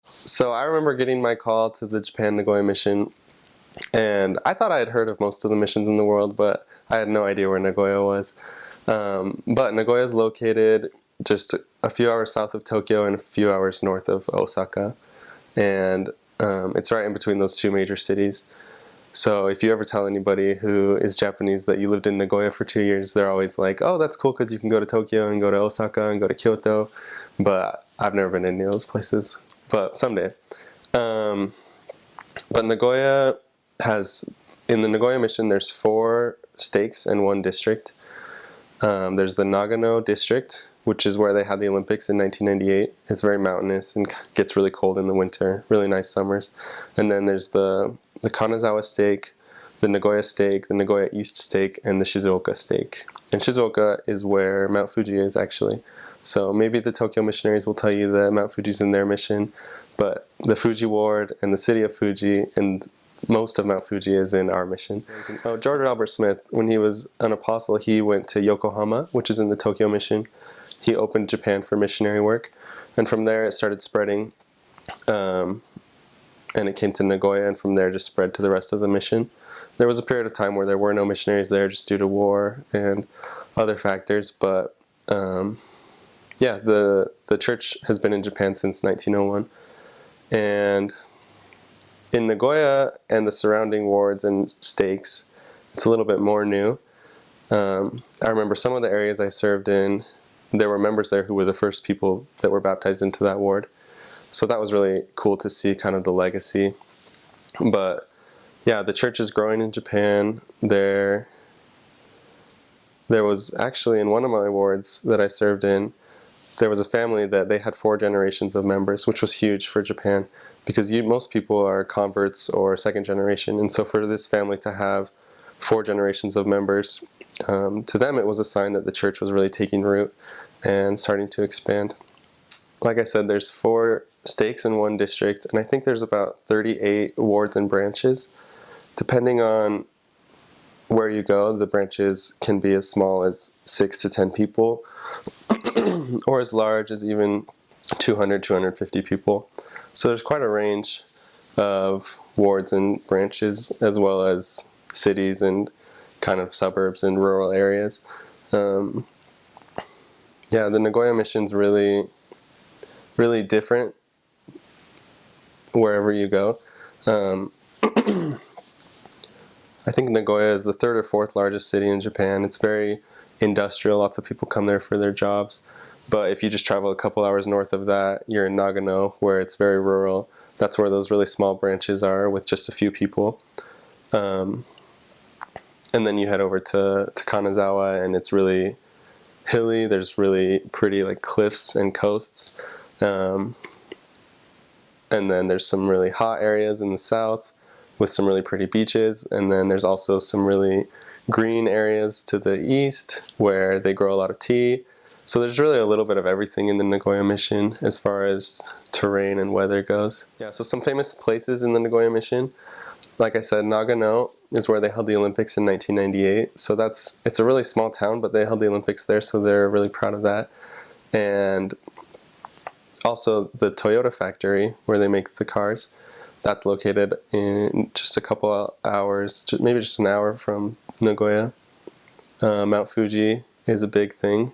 So I remember getting my call to the Japan Nagoya mission, and I thought I had heard of most of the missions in the world, but I had no idea where Nagoya was. But Nagoya is located just a few hours south of Tokyo and a few hours north of Osaka, and it's right in between those two major cities. So if you ever tell anybody who is Japanese that you lived in Nagoya for 2 years, they're always like, "Oh, that's cool because you can go to Tokyo and go to Osaka and go to Kyoto." But I've never been to any of those places. But someday. Um, but Nagoya has, in the Nagoya mission, there's 4 stakes and 1 district. There's the Nagano district, which is where they had the Olympics in 1998. It's very mountainous and gets really cold in the winter, really nice summers. And then there's the Kanazawa stake, the Nagoya stake, the Nagoya East stake, and the Shizuoka stake. And Shizuoka is where Mount Fuji is, actually. So maybe the Tokyo missionaries will tell you that Mount Fuji's in their mission, but the Fuji ward and the city of Fuji and most of Mount Fuji is in our mission. Oh, George Albert Smith, when he was an apostle, he went to Yokohama, which is in the Tokyo mission. He opened Japan for missionary work, and from there it started spreading, and it came to Nagoya, and from there just spread to the rest of the mission. There was a period of time where there were no missionaries there just due to war and other factors, but yeah, the church has been in Japan since 1901, and in Nagoya and the surrounding wards and stakes, it's a little bit more new. I remember some of the areas I served in, there were members there who were the first people that were baptized into that ward, so that was really cool to see kind of the legacy. But yeah, the church is growing in Japan. There was actually in one of my wards that I served in, there was a family that they had 4 generations of members, which was huge for Japan because most people are converts or second generation. And so for this family to have 4 generations of members, to them it was a sign that the church was really taking root and starting to expand. Like I said, there's 4 stakes in 1 district, and I think there's about 38 wards and branches. Depending on where you go, the branches can be as small as 6 to 10 people, or as large as even 200, 250 people. So there's quite a range of wards and branches, as well as cities and kind of suburbs and rural areas. Yeah, the Nagoya mission's really, really different wherever you go. I think Nagoya is the 3rd or 4th largest city in Japan. It's very industrial. Lots of people come there for their jobs. But if you just travel a couple hours north of that, you're in Nagano, where it's very rural. That's where those really small branches are with just a few people. And then you head over to Kanazawa, and it's really hilly. There's really pretty like cliffs and coasts. And then there's some really hot areas in the south with some really pretty beaches. And then there's also some really green areas to the east where they grow a lot of tea. So there's really a little bit of everything in the Nagoya mission as far as terrain and weather goes. Yeah, so some famous places in the Nagoya mission. Like I said, Nagano is where they held the Olympics in 1998. So it's a really small town, but they held the Olympics there, so they're really proud of that. And also the Toyota factory where they make the cars, that's located in just a couple hours, maybe just an hour from Nagoya. Mount Fuji is a big thing.